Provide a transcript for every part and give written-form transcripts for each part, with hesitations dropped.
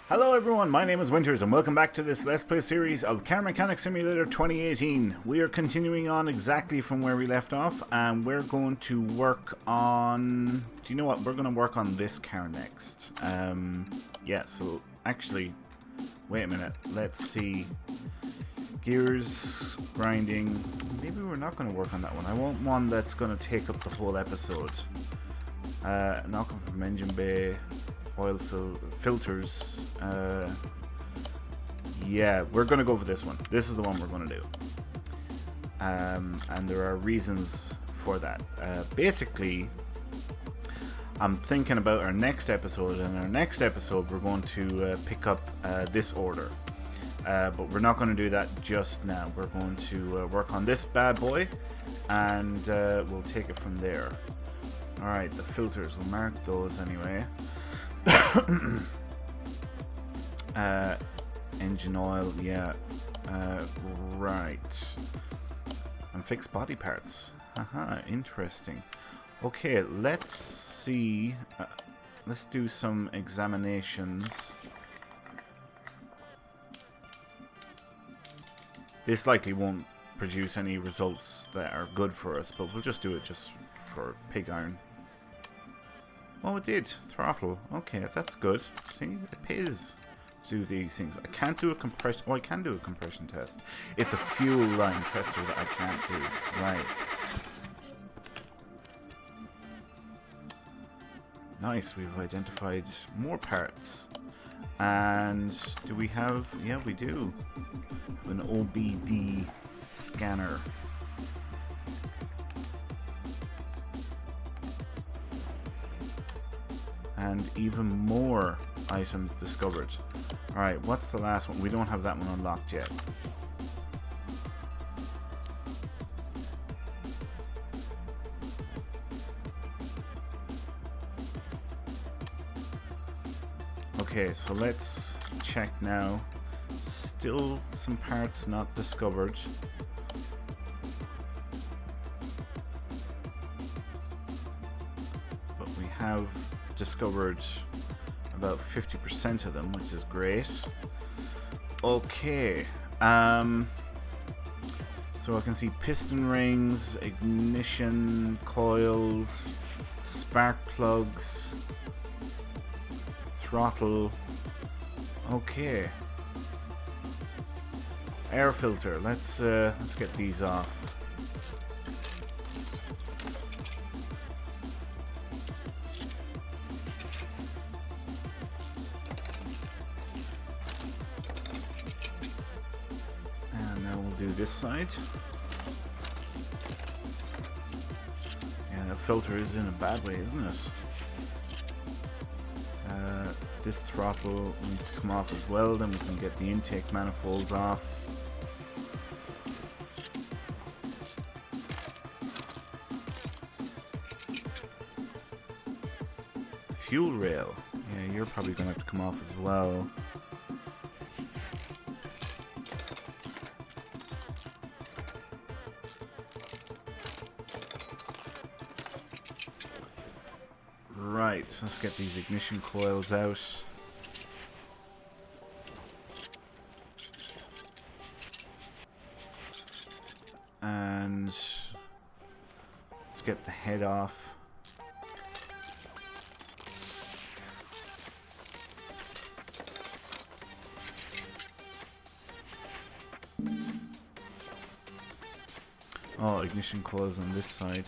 Hello everyone, my name is Winters and welcome back to this Let's Play series of Car Mechanic Simulator 2018. We are continuing on exactly from where we left off and we're going to work on... Do you know what? We're going to work on this car next. Yeah, so actually, wait a minute, let's see. Gears, grinding, maybe we're not going to work on that one. I want one that's going to take up the whole episode. Knocking from engine bay. Oil filters. Yeah, we're gonna go for this one. This is the one we're gonna do. And there are reasons for that. Basically, I'm thinking about our next episode. In our next episode, we're going to pick up this order. But we're not going to do that just now. We're going to work on this bad boy, and we'll take it from there. Alright, the filters, we'll mark those anyway. Engine oil, yeah. Right. And fixed body parts. Haha, interesting. Okay, let's see. Let's do some examinations. This likely won't produce any results that are good for us, but we'll just do it just for pig iron. Oh, it did. Throttle. Okay, that's good. See, it pays to do these things. I can't do a compression... Oh, I can do a compression test. It's a fuel line tester that I can't do. Right. Nice, we've identified more parts. And do we have... Yeah, we do. An OBD scanner. And even more items discovered. Alright, what's the last one? We don't have that one unlocked yet. Okay, so let's check now. Still some parts not discovered. But we have discovered about 50% of them, which is great. Okay, so I can see piston rings, ignition coils, spark plugs, throttle. Okay, air filter. Let's get these off. This side. Yeah, the filter is in a bad way, isn't it? This throttle needs to come off as well, then we can get the intake manifolds off. Fuel rail. Yeah, you're probably going to have to come off as well. Right, let's get these ignition coils out. And let's get the head off. Oh, ignition coils on this side.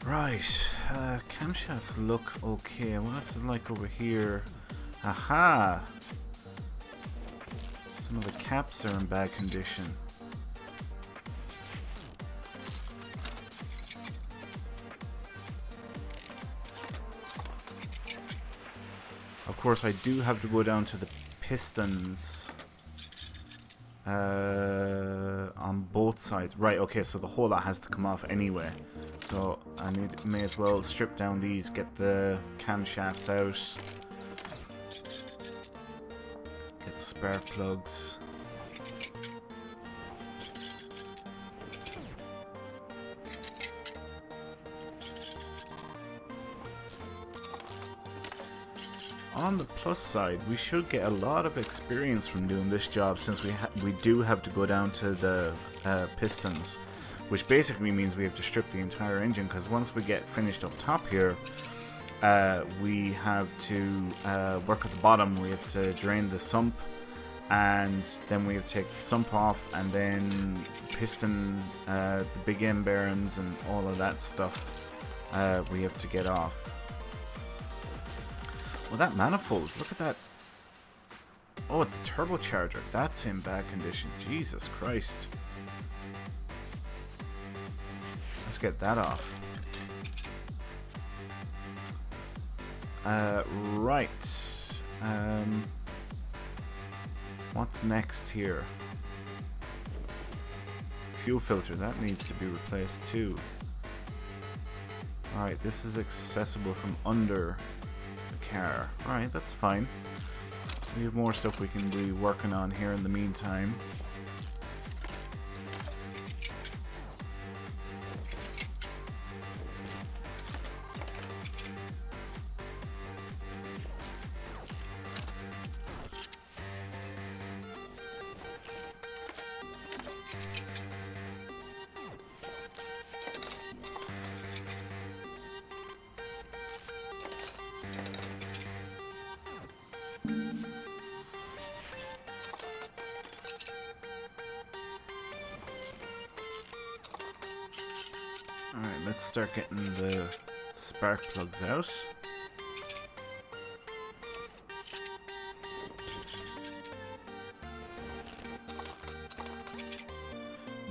Right, camshafts look okay. What's it like over here? Aha! Some of the caps are in bad condition. Of course, I do have to go down to the pistons on both sides. Right, okay, so the whole lot has to come off anyway. So I may as well strip down these, get the camshafts out, get spark plugs. On the plus side, we should get a lot of experience from doing this job, since we do have to go down to the pistons, which basically means we have to strip the entire engine, because once we get finished up top here, we have to work at the bottom. We have to drain the sump, and then we have to take the sump off, and then piston the big end bearings and all of that stuff we have to get off. Well, that manifold, look at that. Oh, it's a turbocharger. That's in bad condition. Jesus Christ. Let's get that off. Right. What's next here? Fuel filter, that needs to be replaced too. Alright, this is accessible from under the car. Alright, that's fine. We have more stuff we can be working on here in the meantime. Alright, let's start getting the spark plugs out.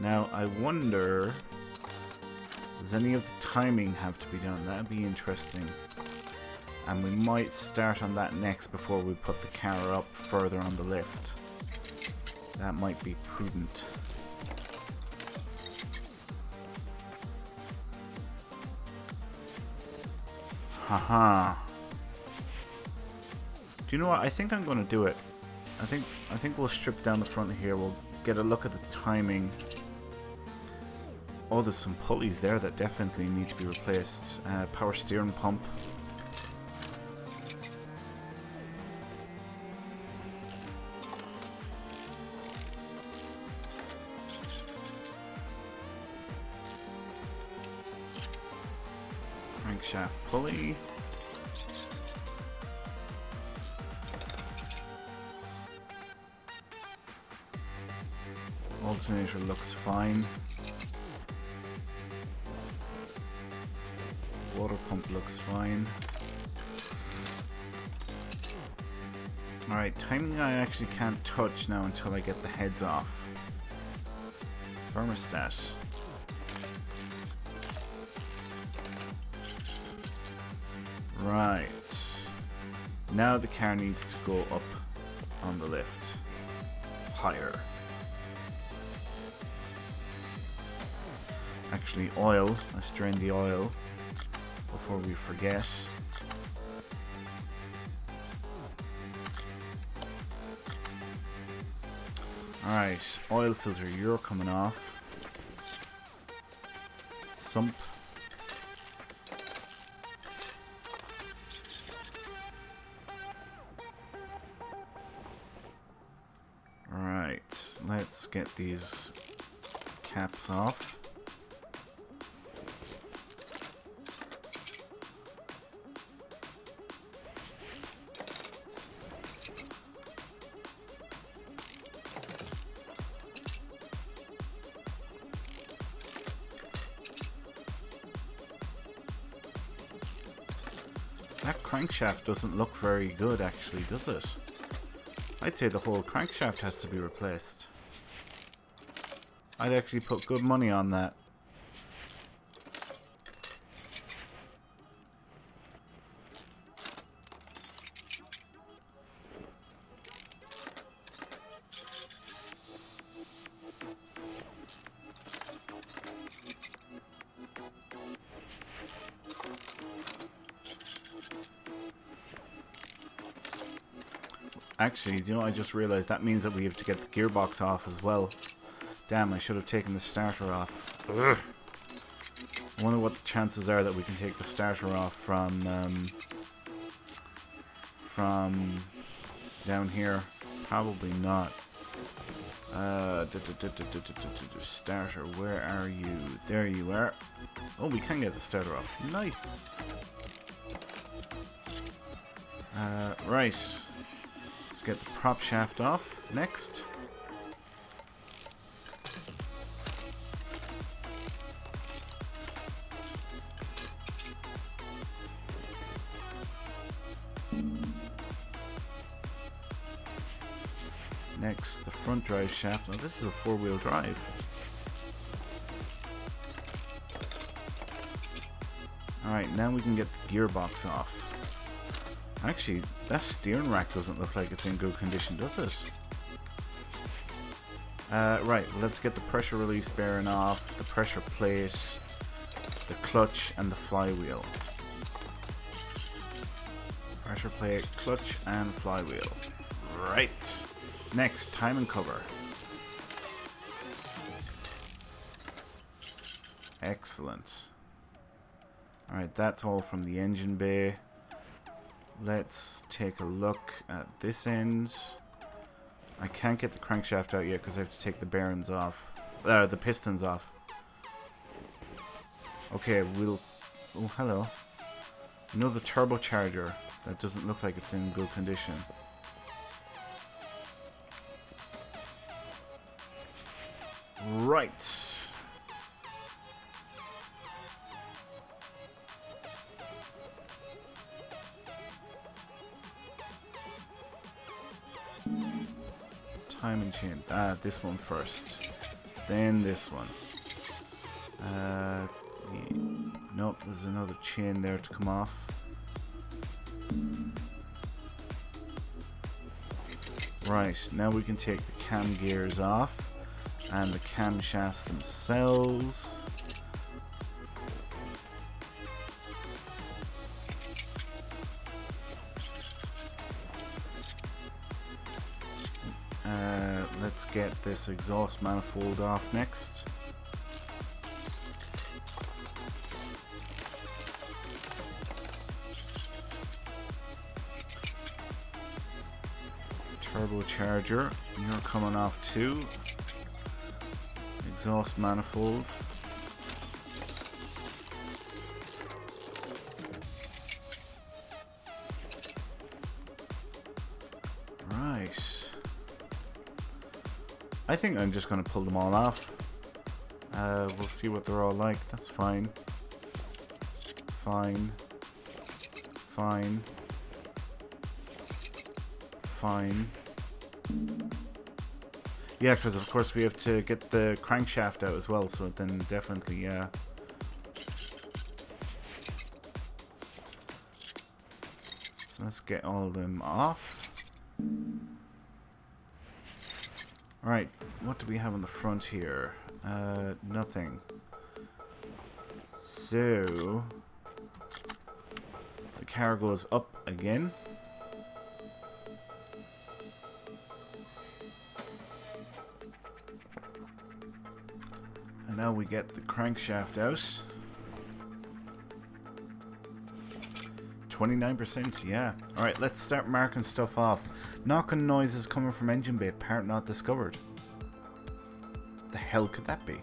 Now, I wonder, does any of the timing have to be done? That'd be interesting. And we might start on that next before we put the car up further on the lift. That might be prudent. Haha. Do you know what? I think I'm going to do it. I think we'll strip down the front here. We'll get a look at the timing. Oh, there's some pulleys there that definitely need to be replaced. Power steering pump. Crankshaft pulley. Alternator looks fine. Water pump looks fine. Alright, timing I actually can't touch now until I get the heads off. Thermostat. Right. Now the car needs to go up on the lift. Higher. Actually, oil. Let's drain the oil before we forget. Alright, oil filter, you're coming off. Sump. Alright, let's get these caps off. That crankshaft doesn't look very good actually, does it? I'd say the whole crankshaft has to be replaced. I'd actually put good money on that. Actually, you know, I just realized that means that we have to get the gearbox off as well. Damn, I should have taken the starter off. Ugh. I wonder what the chances are that we can take the starter off from down here. Probably not. Starter, where are you? There you are. Oh, we can get the starter off. Nice. Right. Let's get the prop shaft off next. Next, the front drive shaft. Now, this is a four-wheel drive. Alright, now we can get the gearbox off. Actually, that steering rack doesn't look like it's in good condition, does it? Right, we'll have to get the pressure release bearing off, the pressure plate, the clutch, and the flywheel. Pressure plate, clutch, and flywheel. Right. Next, timing cover. Excellent. Alright, that's all from the engine bay. Let's take a look at this end. I can't get the crankshaft out yet because I have to take the bearings off. The pistons off. Okay, we'll... Oh, hello. Another turbocharger. That doesn't look like it's in good condition. Right. Timing chain. This one first. Then this one. Nope, there's another chain there to come off. Right, now we can take the cam gears off. And the camshafts themselves. Let's get this exhaust manifold off next. Turbocharger, you're coming off too. Exhaust manifold. Right. I think I'm just going to pull them all off. We'll see what they're all like. That's fine. Fine. Fine. Fine. Yeah, because of course we have to get the crankshaft out as well, so then definitely, yeah. So let's get all of them off. Alright, what do we have on the front here? Nothing. So, the car goes up again. And now we get the crankshaft out. 29%, yeah. Alright, let's start marking stuff off. Knocking noises coming from engine bay, part not discovered. The hell could that be?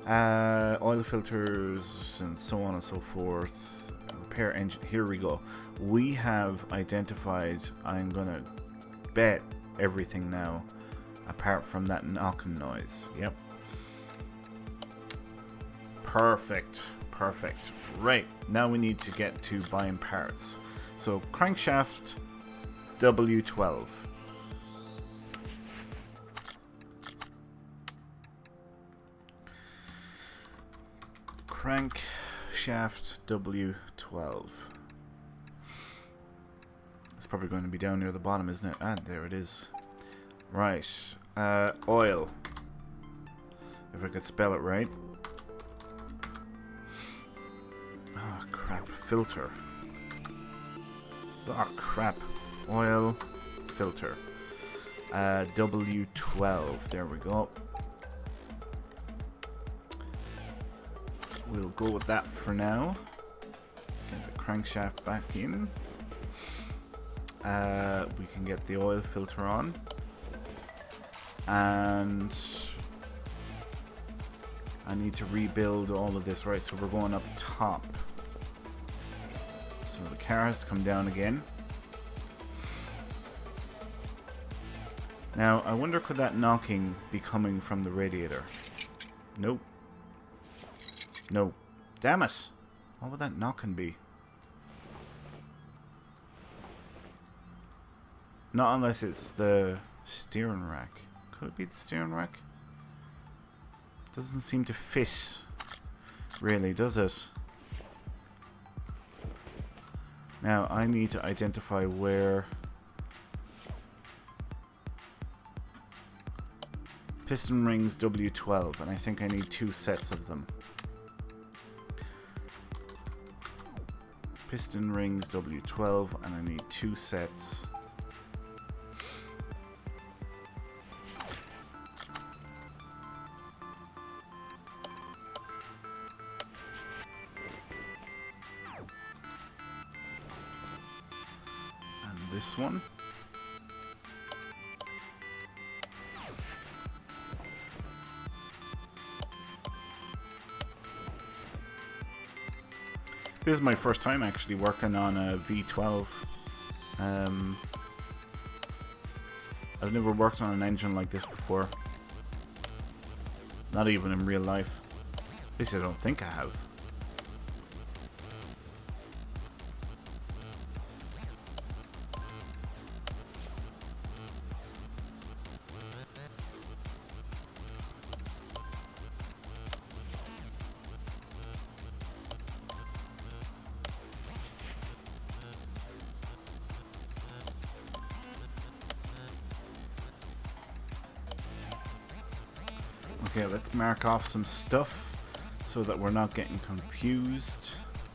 Oil filters and so on and so forth. Repair engine. Here we go. We have identified, I'm gonna bet, everything now apart from that knocking noise. Yep. Perfect. Perfect. Right, now we need to get to buying parts. So, crankshaft W12. Crankshaft W12. It's probably going to be down near the bottom, isn't it? Ah, there it is. Right. Oil. If I could spell it right. Oh, crap. Filter. Oh, crap. Oil. filter. W12. There we go. We'll go with that for now. Get the crankshaft back in. We can get the oil filter on. And I need to rebuild all of this. Right, so we're going up top. So the car has to come down again. Now, I wonder, could that knocking be coming from the radiator? Nope. No. Damn it! What would that knocking be? Not unless it's the steering rack. Could it be the steering rack? Doesn't seem to fit, really, does it? Now, I need to identify where... Piston rings W12, and I think I need 2 sets of them. Piston rings W12, and I need 2 sets. And this one. This is my first time actually working on a V12. I've never worked on an engine like this before. Not even in real life. At least I don't think I have. Okay, let's mark off some stuff so that we're not getting confused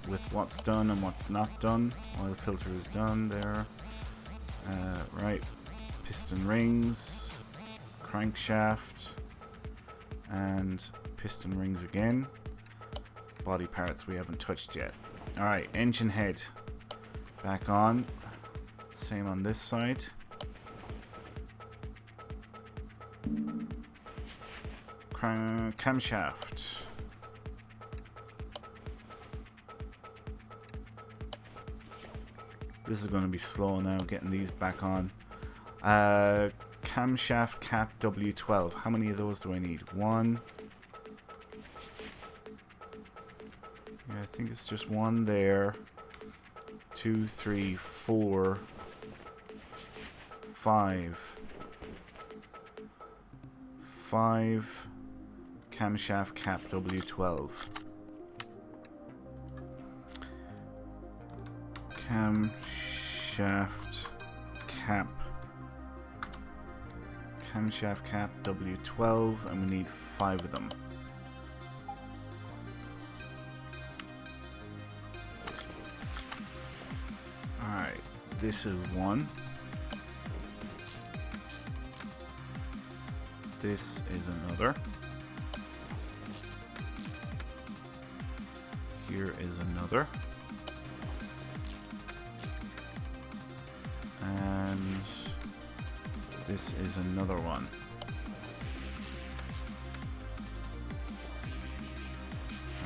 with what's done and what's not done. Oil filter is done there. Right, piston rings, crankshaft, and piston rings again. Body parts we haven't touched yet. Alright, engine head back on. Same on this side. Camshaft. This is going to be slow now, getting these back on. Camshaft cap W12. How many of those do I need? 1. Yeah, I think it's just 1 there. 2, 3, 4, 5. 5 camshaft cap W12. Camshaft cap. Camshaft cap W12, and we need 5 of them. Alright, this is 1. This is another. Here is another. And this is another one.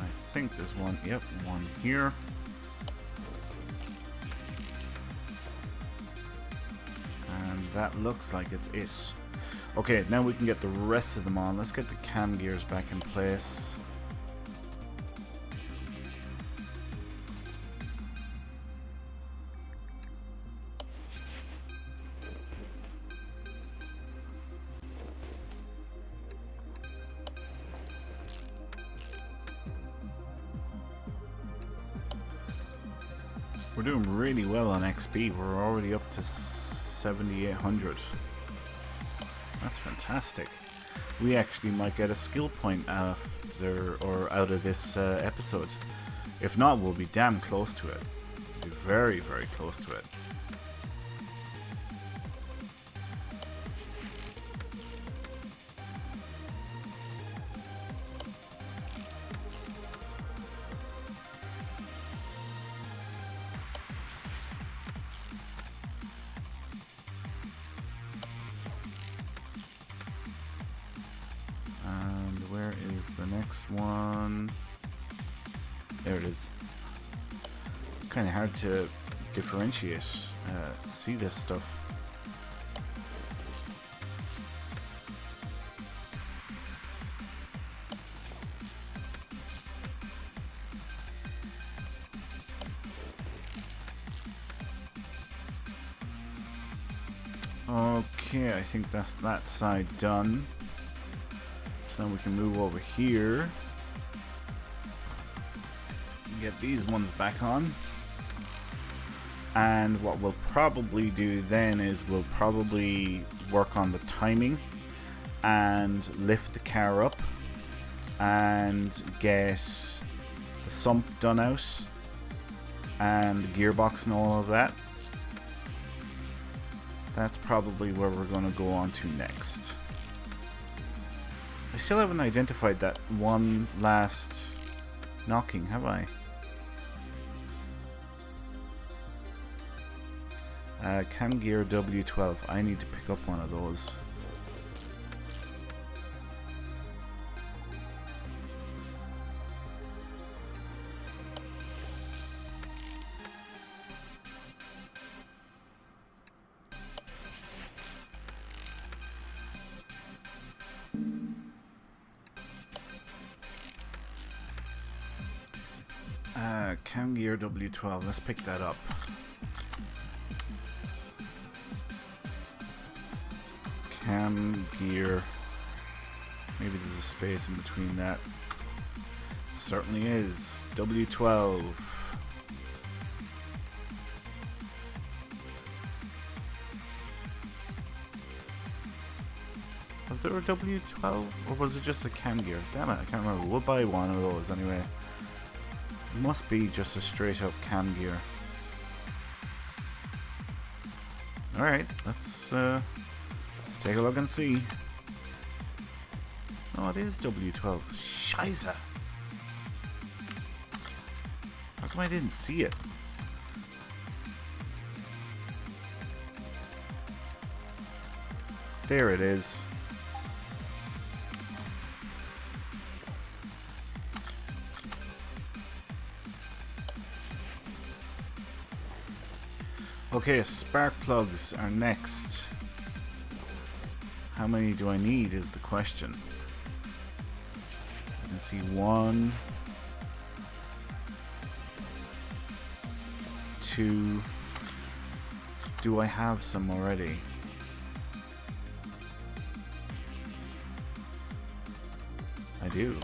I think there's one, yep, one here. And that looks like it's it. Okay, now we can get the rest of them on. Let's get the cam gears back in place. We're doing really well on XP. We're already up to 7,800. That's fantastic. We actually might get a skill point after or out of this episode. If not, we'll be damn close to it. We'll be very, very close to it. the next one. There it is. It's kind of hard to differentiate, see this stuff. Okay, I think that's that side done. So now we can move over here and get these ones back on. And what we'll probably do then is we'll probably work on the timing and lift the car up and get the sump done out and the gearbox and all of that. That's probably where we're going to go on to next. I still haven't identified that one last knocking, have I? Cam gear W12. I need to pick up one of those. Cam gear W12. Let's pick that up. Cam gear. Maybe there's a space in between that. Certainly is. W12. Was there a W12 or was it just a cam gear? Damn it, I can't remember. We'll buy one of those anyway. Must be just a straight up cam gear. Alright, let's take a look and see. Oh, it is W12. Scheiße! How come I didn't see it? There it is. Okay, spark plugs are next. How many do I need is the question. I can see 1, 2. Do I have some already? I do.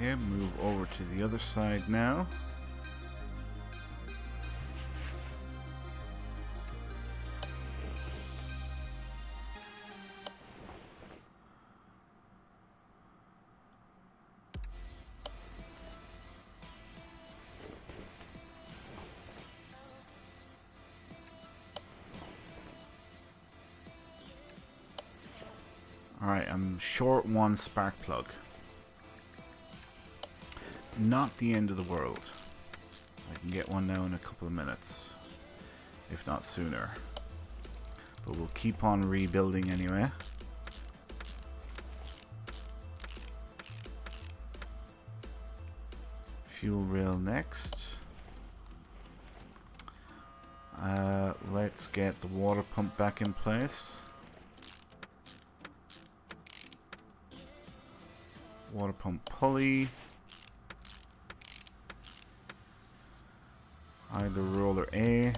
Okay, move over to the other side now. Alright, I'm short one spark plug. Not the end of the world. I can get one now in a couple of minutes, if not sooner. But we'll keep on rebuilding anyway. Fuel rail next. Let's get the water pump back in place. Water pump pulley. Idler roller A.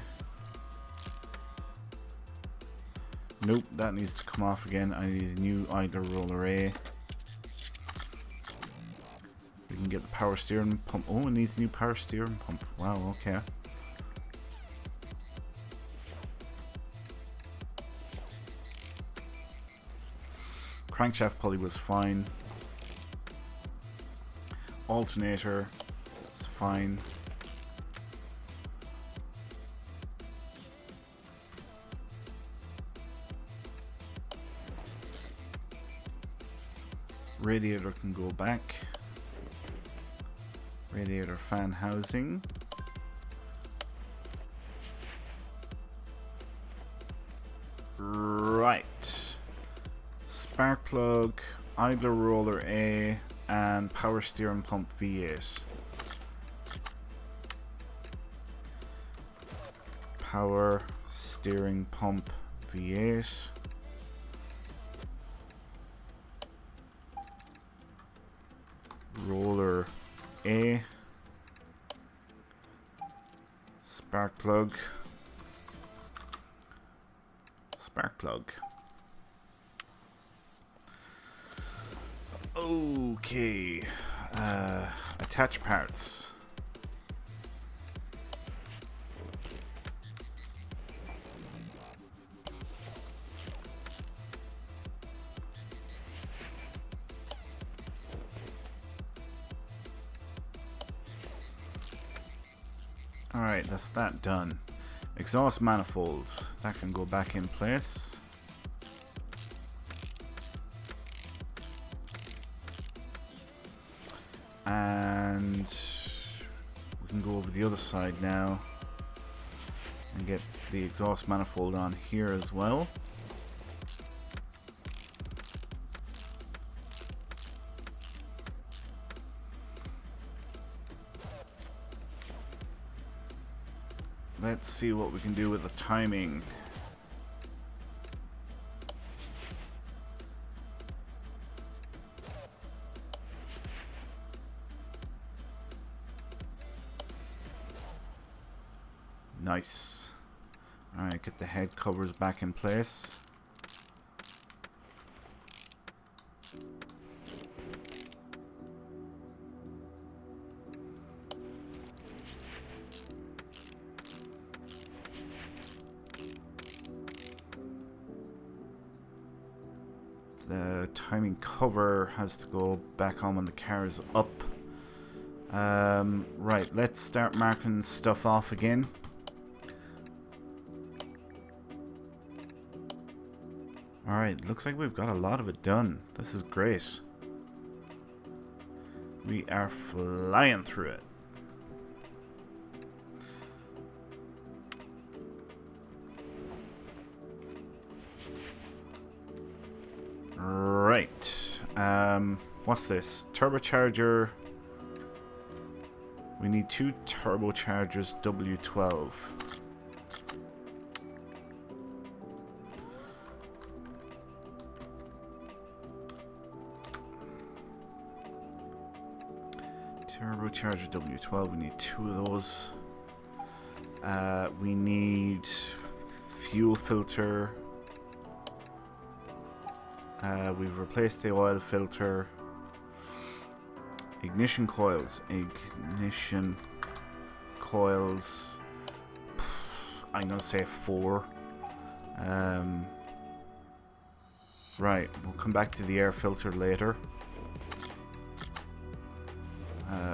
Nope, that needs to come off again. I need a new idler roller A. We can get the power steering pump. Oh, it needs a new power steering pump. Wow, okay. Crankshaft pulley was fine. Alternator is fine. Radiator can go back. Radiator fan housing. Right. Spark plug, idler roller A, and power steering pump V8. Power steering pump V8. Roller A. Spark plug. Spark plug. Okay. Attach parts. Alright, that's that done. Exhaust manifold. That can go back in place. And we can go over the other side now and get the exhaust manifold on here as well. Let's see what we can do with the timing. Nice. Alright, get the head covers back in place. The timing cover has to go back on when the car is up. Right, let's start marking stuff off again. Alright, looks like we've got a lot of it done. This is great. We are flying through it. Right. What's this? Turbocharger. We need 2 turbochargers W12. Turbocharger W12, we need 2 of those. We need fuel filter. We've replaced the oil filter. Ignition coils. Ignition coils. I'm gonna say 4. Right, we'll come back to the air filter later.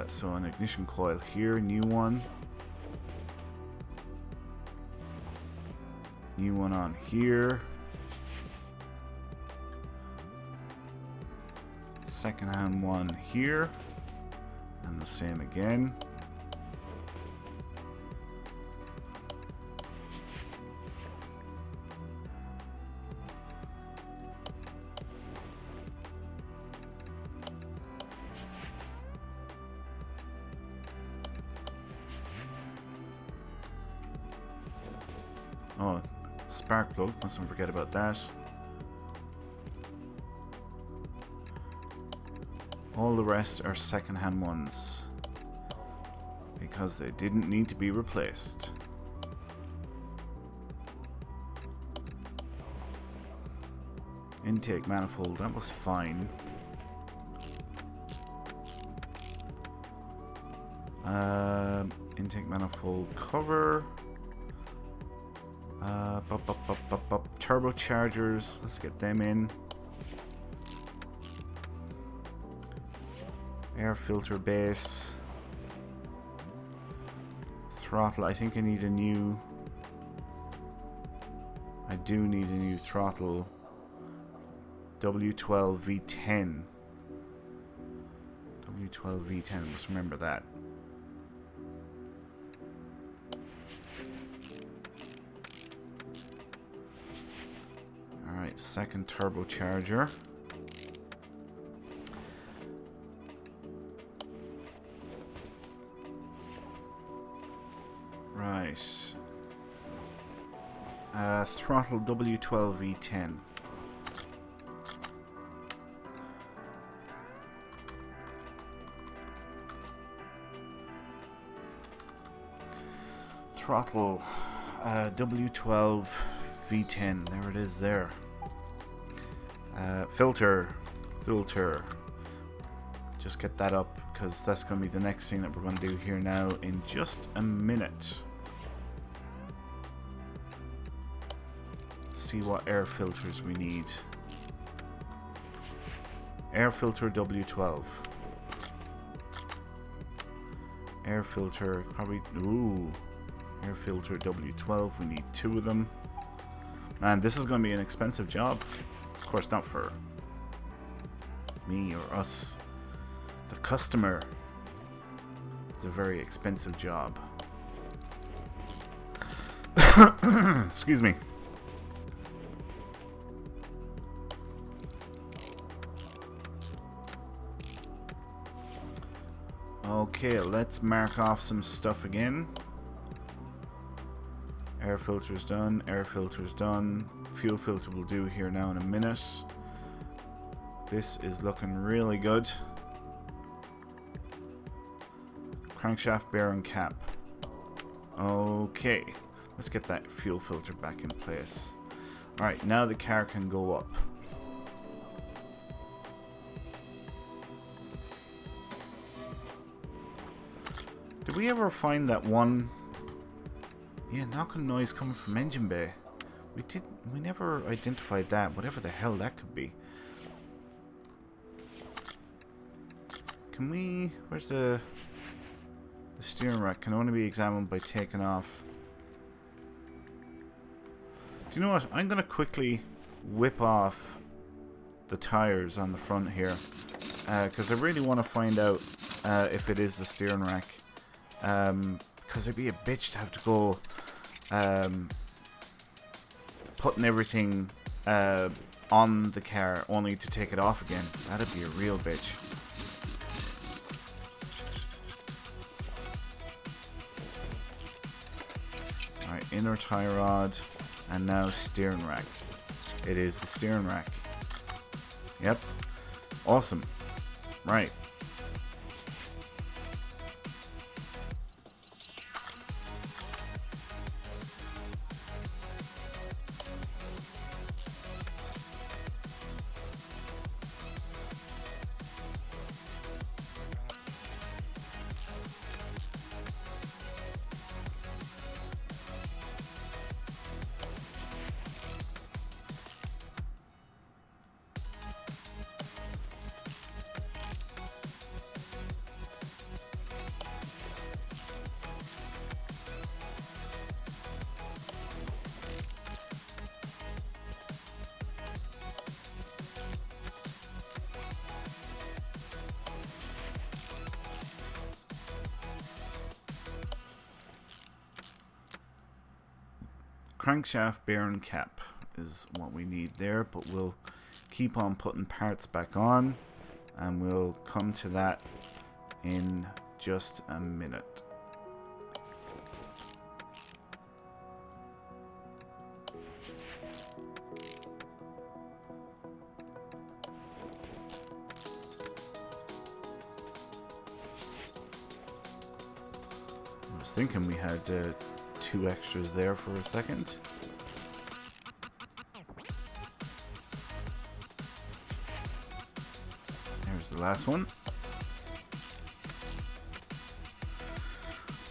So an ignition coil here, new one. New one on here. Second hand one here. And the same again. Oh, spark plug, mustn't forget about that. All the rest are second-hand ones because they didn't need to be replaced. Intake manifold, that was fine. Intake manifold cover. Turbochargers, let's get them in. Air filter base. Throttle, I think I need a new... I do need a new throttle. W12 V10. W12 V10, just remember that. Alright, second turbocharger. Right. Throttle W12 V10. Throttle W12 V10. There it is there. Filter. Just get that up because that's going to be the next thing that we're going to do here now in just a minute. See what air filters we need. Air filter W12. Air filter, probably, ooh. Air filter W12, we need 2 of them. And this is going to be an expensive job. Of course, not for me or us. The customer. It's a very expensive job. Excuse me. Okay, let's mark off some stuff again. Air filter's done, air filter's done. Fuel filter will do here now in a minute. This is looking really good. Crankshaft bearing cap. Okay, let's get that fuel filter back in place. Alright, now the car can go up. Did we ever find that one? Yeah, knocking noise coming from engine bay. We never identified that, whatever the hell that could be. Can we, where's the steering rack can only be examined by taking off. Do you know what? I'm gonna quickly whip off the tires on the front here, because I really want to find out if it is the steering rack. Because it'd be a bitch to have to go putting everything on the car only to take it off again. That'd be a real bitch. Alright, inner tie rod and now steering rack. It is the steering rack. Yep. Awesome. Right. Crankshaft bearing cap is what we need there, but we'll keep on putting parts back on and we'll come to that in just a minute. I was thinking we had 2 extras there for a second. There's the last one.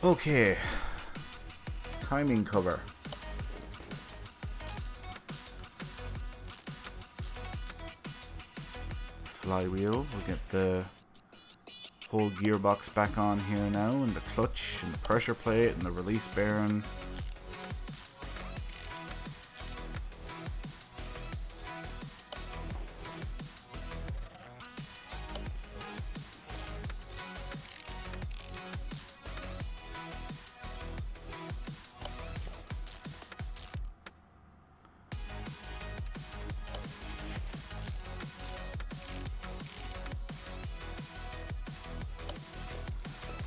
Okay. Timing cover. Flywheel. We'll get the whole gearbox back on here now, and the clutch and the pressure plate and the release bearing.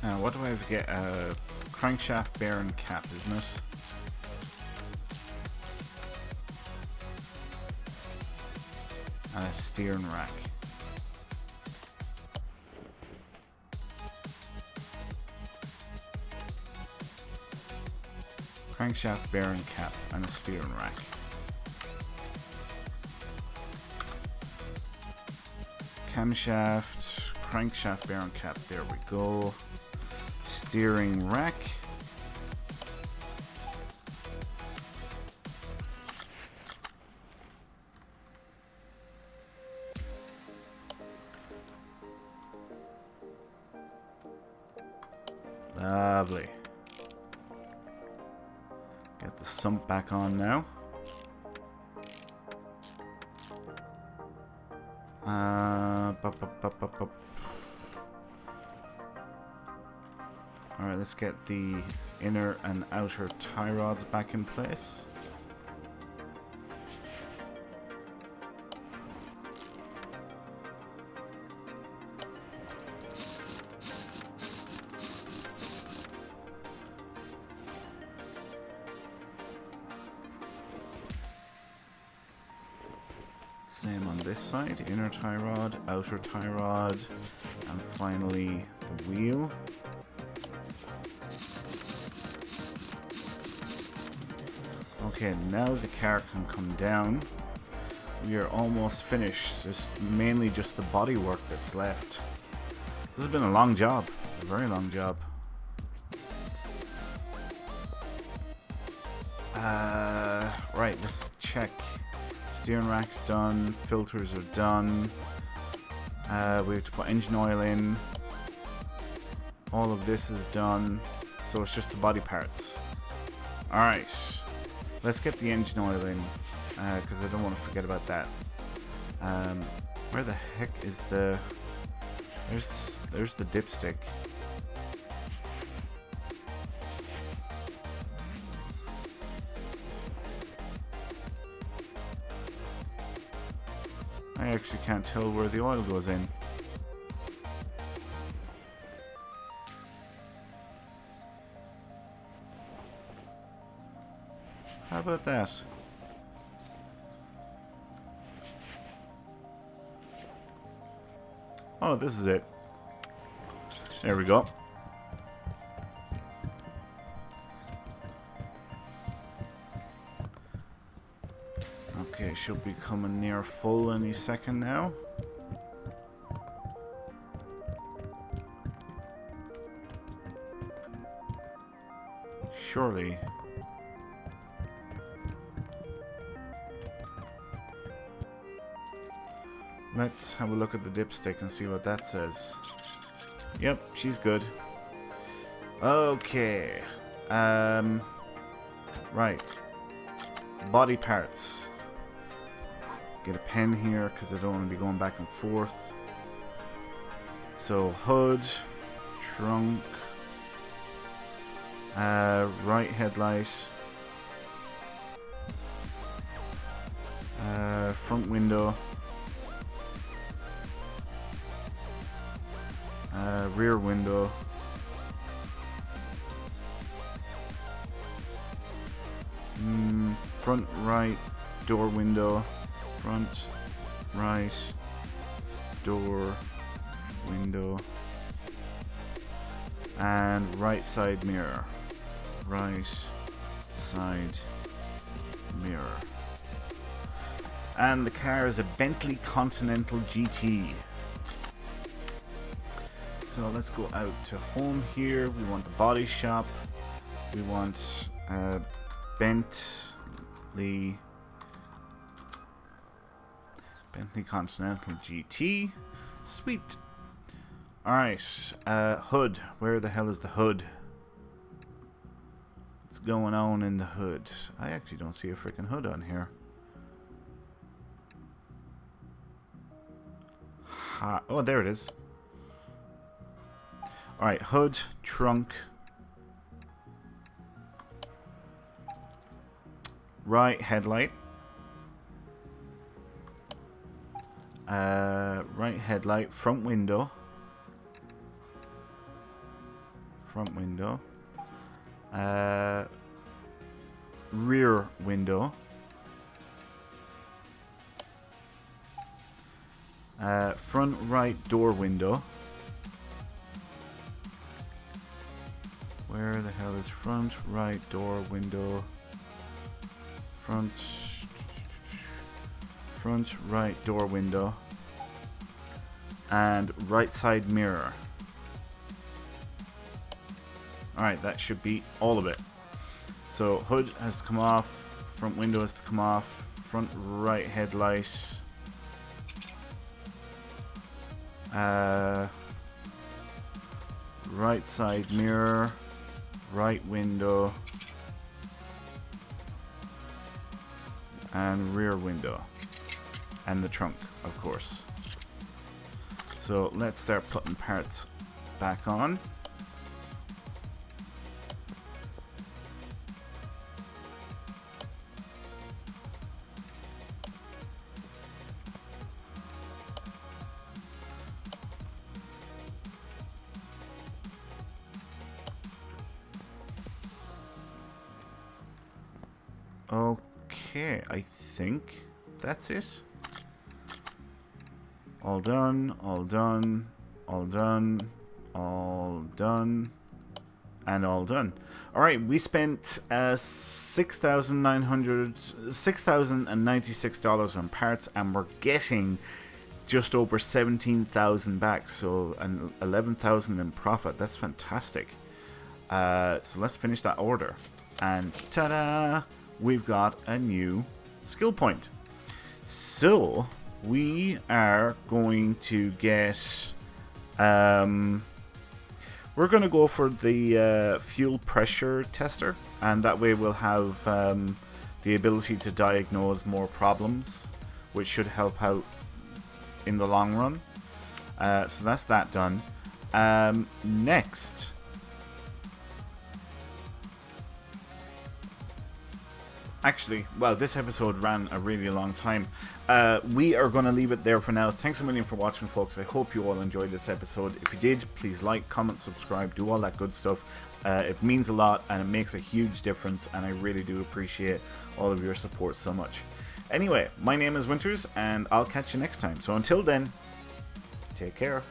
What do I have to get? Crankshaft, bearing cap, isn't it? And a steering rack. Crankshaft, bearing cap, and a steering rack. Camshaft, crankshaft, bearing cap. There we go. Steering rack. Lovely. Get the sump back on now. Alright, let's get the inner and outer tie rods back in place. Same on this side, inner tie rod, outer tie rod, and finally the wheel. Okay, now the car can come down. We are almost finished. There's mainly just the body work that's left. This has been a long job, a very long job. Right, let's check. Steering rack's done, filters are done. We have to put engine oil in. All of this is done, so it's just the body parts. Alright, let's get the engine oil in, because I don't want to forget about that. Where the heck is the... There's the dipstick. I actually can't tell where the oil goes in. How about that? Oh, this is it. There we go. Okay, should be coming near full any second now. Surely. Let's have a look at the dipstick and see what that says. Yep, she's good. Okay. Right. Body parts. Get a pen here because I don't want to be going back and forth. So hood, trunk, right headlight, front window, rear window, front right door window, front right door window, and right side mirror. Right side mirror. And the car is a Bentley Continental GT. So let's go out to home here. We want the body shop. We want Bentley Continental GT. Sweet. Alright. Hood. Where the hell is the hood? What's going on in the hood? I actually don't see a freaking hood on here. Oh, there it is. Alright, hood, trunk. Right headlight. Right headlight, front window. front window, rear window, front right door window. Where the hell is front right door window? Front right door window and right side mirror. Alright, that should be all of it. So hood has to come off, front window has to come off, front right headlight, right side mirror, right window, and rear window, and the trunk, of course. So let's start putting parts back on. Okay, I think that's it. All done, all done, all done, all done, and all done. Alright, we spent $6,096 on parts, and we're getting just over 17,000 back, so an 11,000 in profit. That's fantastic. So let's finish that order. And ta-da! We've got a new skill point. So we are going to get we're going to go for the fuel pressure tester, and that way we'll have the ability to diagnose more problems, which should help out in the long run. So that's that done. Next, actually, well, this episode ran a really long time. We are going to leave it there for now. Thanks a million for watching, folks. I hope you all enjoyed this episode. If you did, please like, comment, subscribe, do all that good stuff. It means a lot, and it makes a huge difference, and I really do appreciate all of your support so much. Anyway, my name is Winters, and I'll catch you next time. So until then, take care.